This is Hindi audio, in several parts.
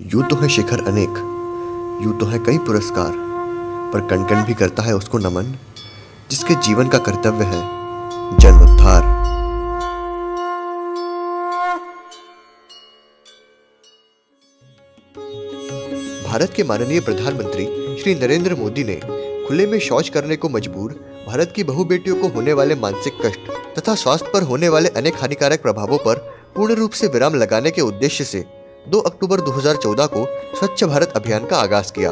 यूं तो है शिखर अनेक, यूं तो है कई पुरस्कार, पर कण कण भी करता है उसको नमन जिसके जीवन का कर्तव्य है जनोद्धार। भारत के माननीय प्रधानमंत्री श्री नरेंद्र मोदी ने खुले में शौच करने को मजबूर भारत की बहु बेटियों को होने वाले मानसिक कष्ट तथा स्वास्थ्य पर होने वाले अनेक हानिकारक प्रभावों पर पूर्ण रूप से विराम लगाने के उद्देश्य से 2 अक्टूबर 2014 को स्वच्छ भारत अभियान का आगाज किया।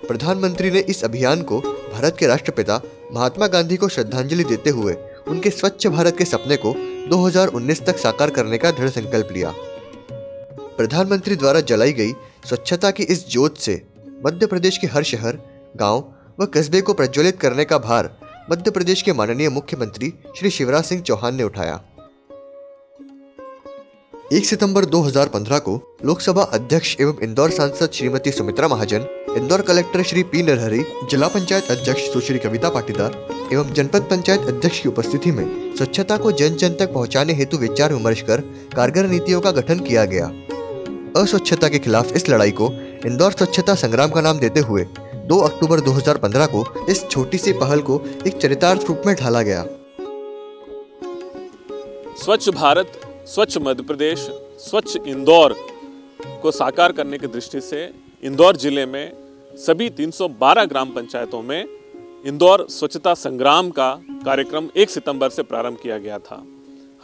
प्रधानमंत्री ने इस अभियान को भारत के राष्ट्रपिता महात्मा गांधी को श्रद्धांजलि देते हुए उनके स्वच्छ भारत के सपने को 2019 तक साकार करने का दृढ़ संकल्प लिया। प्रधानमंत्री द्वारा जलाई गई स्वच्छता की इस ज्योत से मध्य प्रदेश के हर शहर, गांव व कस्बे को प्रज्वलित करने का भार मध्य प्रदेश के माननीय मुख्यमंत्री श्री शिवराज सिंह चौहान ने उठाया। 1 सितंबर 2015 को लोकसभा अध्यक्ष एवं इंदौर सांसद श्रीमती सुमित्रा महाजन, इंदौर कलेक्टर श्री पी नरहरि, जिला पंचायत अध्यक्ष सुश्री कविता पाटीदार एवं जनपद पंचायत अध्यक्ष की उपस्थिति में स्वच्छता को जन जन तक पहुंचाने हेतु विचार विमर्श कर कारगर नीतियों का गठन किया गया। अस्वच्छता के खिलाफ इस लड़ाई को इंदौर स्वच्छता संग्राम का नाम देते हुए 2 अक्टूबर 2015 को इस छोटी सी पहल को एक चरितार्थ रूप में ढाला गया। स्वच्छ भारत, स्वच्छ मध्य प्रदेश, स्वच्छ इंदौर को साकार करने की दृष्टि से इंदौर जिले में सभी 312 ग्राम पंचायतों में इंदौर स्वच्छता संग्राम का कार्यक्रम 1 सितंबर से प्रारंभ किया गया था।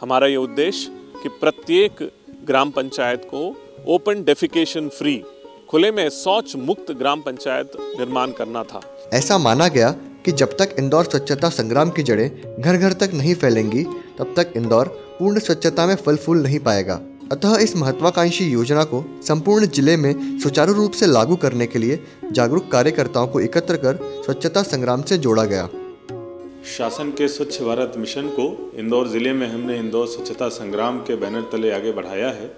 हमारा ये उद्देश्य कि प्रत्येक ग्राम पंचायत को ओपन डेफिकेशन फ्री, खुले में शौच मुक्त ग्राम पंचायत निर्माण करना था। ऐसा माना गया कि जब तक इंदौर स्वच्छता संग्राम की जड़ें घर घर तक नहीं फैलेंगी तब तक इंदौर पूर्ण स्वच्छता में फल फूल नहीं पाएगा। अतः इस महत्वाकांक्षी योजना को संपूर्ण जिले में सुचारू रूप से लागू करने के लिए जागरूक कार्यकर्ताओं को एकत्र कर स्वच्छता संग्राम से जोड़ा गया। शासन के स्वच्छ भारत मिशन को इंदौर जिले में हमने इंदौर स्वच्छता संग्राम के बैनर तले आगे बढ़ाया है,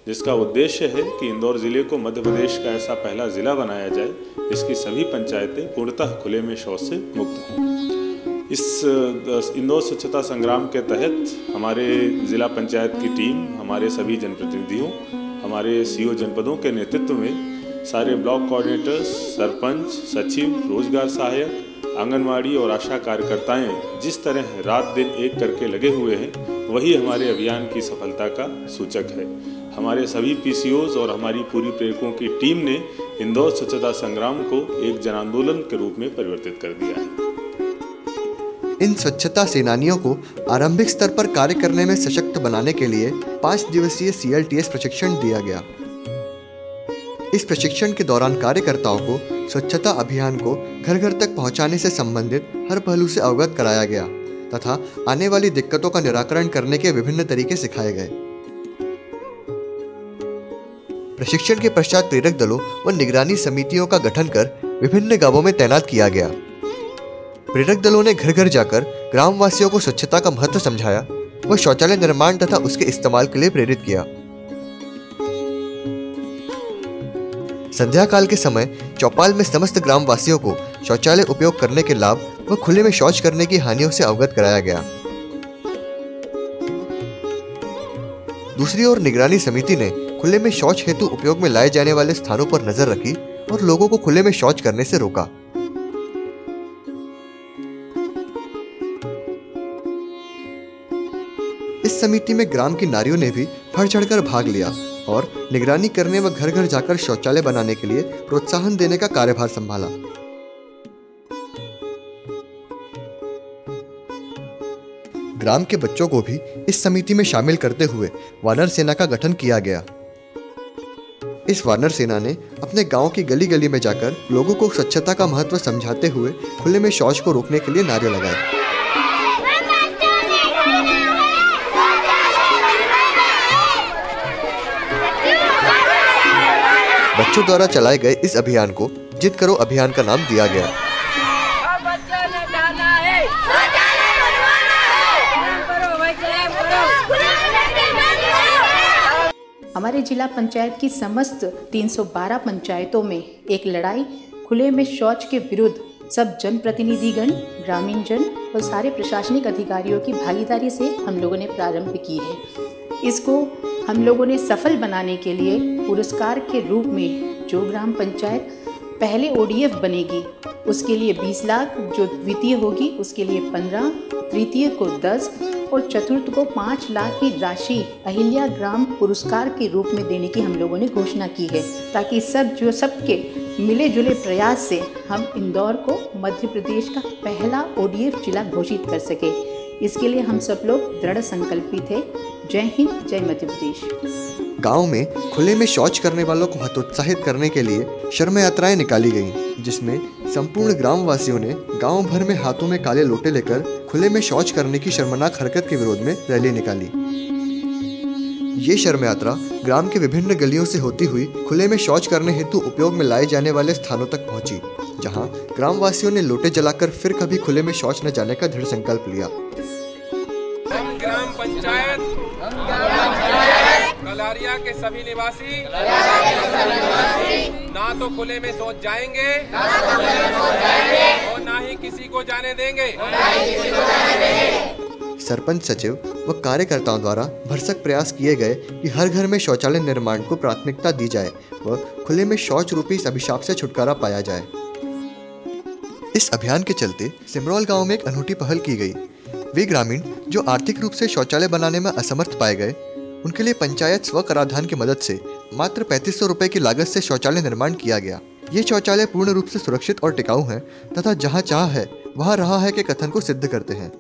जिसका उद्देश्य है कि इंदौर जिले को मध्य प्रदेश का ऐसा पहला जिला बनाया जाए जिसकी सभी पंचायतें पूर्णतः खुले में शौच से मुक्त हों। इस इंदौर स्वच्छता संग्राम के तहत हमारे जिला पंचायत की टीम, हमारे सभी जनप्रतिनिधियों, हमारे सीओ जनपदों के नेतृत्व में सारे ब्लॉक कोऑर्डिनेटर्स, सरपंच, सचिव, रोजगार सहायक, आंगनवाड़ी और आशा कार्यकर्ताएं जिस तरह रात दिन एक करके लगे हुए हैं, वही हमारे अभियान की सफलता का सूचक है। हमारे सभी पीसीओज और हमारी पूरी प्रेरकों की टीम ने इंदौर स्वच्छता संग्राम को एक जन आंदोलन के रूप में परिवर्तित कर दिया है। इन स्वच्छता सेनानियों को आरंभिक स्तर पर कार्य करने में सशक्त बनाने के लिए 5 दिवसीय CLTS प्रशिक्षण दिया गया। इस प्रशिक्षण के दौरान कार्यकर्ताओं को स्वच्छता अभियान को घर घर तक पहुंचाने से संबंधित हर पहलू से अवगत कराया गया तथा आने वाली दिक्कतों का निराकरण करने के विभिन्न तरीके सिखाए गए। प्रशिक्षण के पश्चात प्रेरक दलों व निगरानी समितियों का गठन कर विभिन्न गांवों में तैनात किया गया। प्रेरक दलों ने घर घर जाकर ग्रामवासियों को स्वच्छता का महत्व समझाया व शौचालय निर्माण तथा उसके इस्तेमाल के लिए प्रेरित किया। संध्या काल के समय चौपाल में समस्त ग्रामवासियों को शौचालय उपयोग करने के लाभ व खुले में शौच करने की हानियों से अवगत कराया गया। दूसरी ओर निगरानी समिति ने खुले में शौच हेतु उपयोग में लाए जाने वाले स्थानों पर नजर रखी और लोगों को खुले में शौच करने से रोका। इस समिति में ग्राम की नारियों ने भी बढ़ चढ़कर भाग लिया और निगरानी करने व घर घर जाकर शौचालय बनाने के लिए प्रोत्साहन देने का कार्यभार संभाला। ग्राम के बच्चों को भी इस समिति में शामिल करते हुए वानर सेना का गठन किया गया। इस वानर सेना ने अपने गांव की गली गली में जाकर लोगों को स्वच्छता का महत्व समझाते हुए खुले में शौच को रोकने के लिए नारे लगाए। बच्चों द्वारा चलाए गए इस अभियान को जिद करो अभियान का नाम दिया गया। हमारे जिला पंचायत की समस्त 312 पंचायतों में एक लड़ाई खुले में शौच के विरुद्ध सब जनप्रतिनिधिगण, ग्रामीण जन और सारे प्रशासनिक अधिकारियों की भागीदारी से हम लोगों ने प्रारंभ की है। इसको हम लोगों ने सफल बनाने के लिए पुरस्कार के रूप में जो ग्राम पंचायत पहले ODF बनेगी उसके लिए 20 लाख, जो द्वितीय होगी उसके लिए 15, तृतीय को 10 और चतुर्थ को 5 लाख की राशि अहिल्या ग्राम पुरस्कार के रूप में देने की हम लोगों ने घोषणा की है, ताकि सबके मिले जुले प्रयास से हम इंदौर को मध्य प्रदेश का पहला ODF जिला घोषित कर सके। इसके लिए हम सब लोग दृढ़ संकल्पित है। जय हिंद, जय मध्य प्रदेश। गांव में खुले में शौच करने वालों को हतोत्साहित करने के लिए शर्म यात्राएं निकाली गईं, जिसमें संपूर्ण ग्रामवासियों ने गांव भर में हाथों में काले लोटे लेकर खुले में शौच करने की शर्मनाक हरकत के विरोध में रैली निकाली। ये शर्म यात्रा ग्राम के विभिन्न गलियों से होती हुई खुले में शौच करने हेतु उपयोग में लाए जाने वाले स्थानों तक पहुंची, जहां ग्रामवासियों ने लोटे जलाकर फिर कभी खुले में शौच न जाने का दृढ़ संकल्प लिया। ग्राम पंचायत कलारिया के सभी निवासी ना तो खुले में शौच जाएंगे और ना ही किसी को जाने देंगे। सरपंच, सचिव व कार्यकर्ताओं द्वारा भरसक प्रयास किए गए कि हर घर में शौचालय निर्माण को प्राथमिकता दी जाए व खुले में शौच रूपी इस अभिशाप से छुटकारा पाया जाए। इस अभियान के चलते सिमरौल गांव में एक अनूठी पहल की गई। वे ग्रामीण जो आर्थिक रूप से शौचालय बनाने में असमर्थ पाए गए, उनके लिए पंचायत स्व कराधान की मदद से मात्र 3500 रुपए की लागत से शौचालय निर्माण किया गया। ये शौचालय पूर्ण रूप से सुरक्षित और टिकाऊ हैं तथा जहां चाह है वहां रहा है के कथन को सिद्ध करते हैं।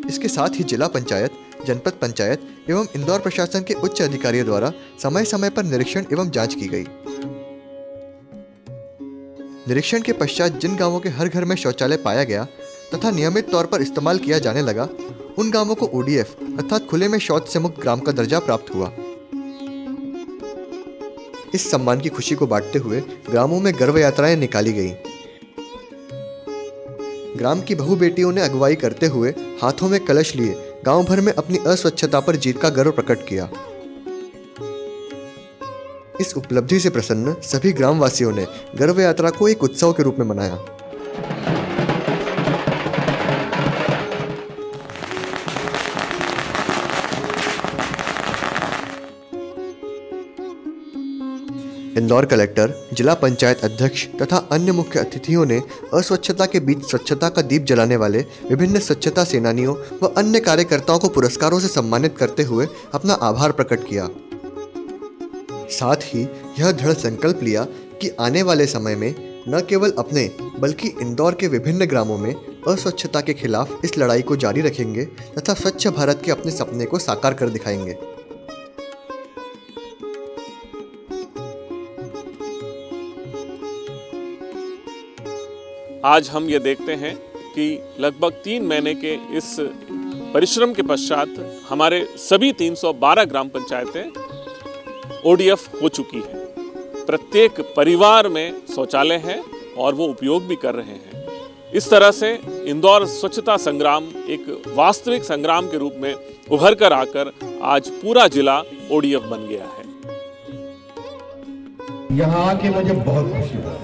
इसके साथ ही जिला पंचायत, जनपद पंचायत एवं इंदौर प्रशासन के उच्च अधिकारियों द्वारा समय समय पर निरीक्षण एवं जांच की गई। निरीक्षण के पश्चात जिन गांवों के हर घर में शौचालय पाया गया तथा नियमित तौर पर इस्तेमाल किया जाने लगा, उन गांवों को ODF अर्थात खुले में शौच से मुक्त ग्राम का दर्जा प्राप्त हुआ। इस सम्मान की खुशी को बांटते हुए ग्रामों में गर्व यात्राएं निकाली गईं। ग्राम की बहू बेटियों ने अगुवाई करते हुए हाथों में कलश लिए गांव भर में अपनी अस्वच्छता पर जीत का गर्व प्रकट किया। इस उपलब्धि से प्रसन्न सभी ग्रामवासियों ने गर्व यात्रा को एक उत्सव के रूप में मनाया। इंदौर कलेक्टर, जिला पंचायत अध्यक्ष तथा अन्य मुख्य अतिथियों ने अस्वच्छता के बीच स्वच्छता का दीप जलाने वाले विभिन्न स्वच्छता सेनानियों व अन्य कार्यकर्ताओं को पुरस्कारों से सम्मानित करते हुए अपना आभार प्रकट किया। साथ ही यह दृढ़ संकल्प लिया कि आने वाले समय में न केवल अपने बल्कि इंदौर के विभिन्न ग्रामों में अस्वच्छता के खिलाफ इस लड़ाई को जारी रखेंगे तथा स्वच्छ भारत के अपने सपने को साकार कर दिखाएंगे। आज हम ये देखते हैं कि लगभग 3 महीने के इस परिश्रम के पश्चात हमारे सभी 312 ग्राम पंचायतें ODF हो चुकी हैं। प्रत्येक परिवार में शौचालय है और वो उपयोग भी कर रहे हैं। इस तरह से इंदौर स्वच्छता संग्राम एक वास्तविक संग्राम के रूप में उभर कर आकर आज पूरा जिला ODF बन गया है। यहाँ आके मुझे बहुत खुशी हुई।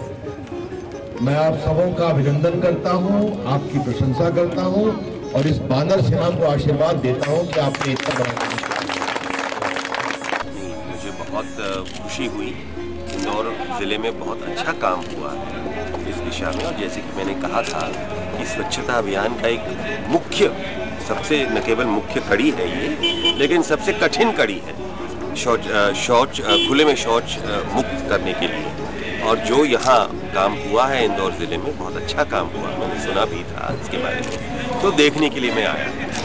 मैं आप सबों का अभिनंदन करता हूँ, आपकी प्रशंसा करता हूँ और इस बानर सेना को आशीर्वाद देता हूँ कि आपने इतना बड़ा काम किया। मुझे बहुत खुशी हुई। इंदौर ज़िले में बहुत अच्छा काम हुआ है इस दिशा में, और जैसे कि मैंने कहा था कि स्वच्छता अभियान का एक मुख्य, सबसे न केवल मुख्य कड़ी है ये, लेकिन सबसे कठिन कड़ी है शौच खुले में शौच मुक्त करने के लिए। और जो यहाँ काम हुआ है इंदौर ज़िले में, बहुत अच्छा काम हुआ। मैंने सुना भी था इसके बारे में, तो देखने के लिए मैं आया।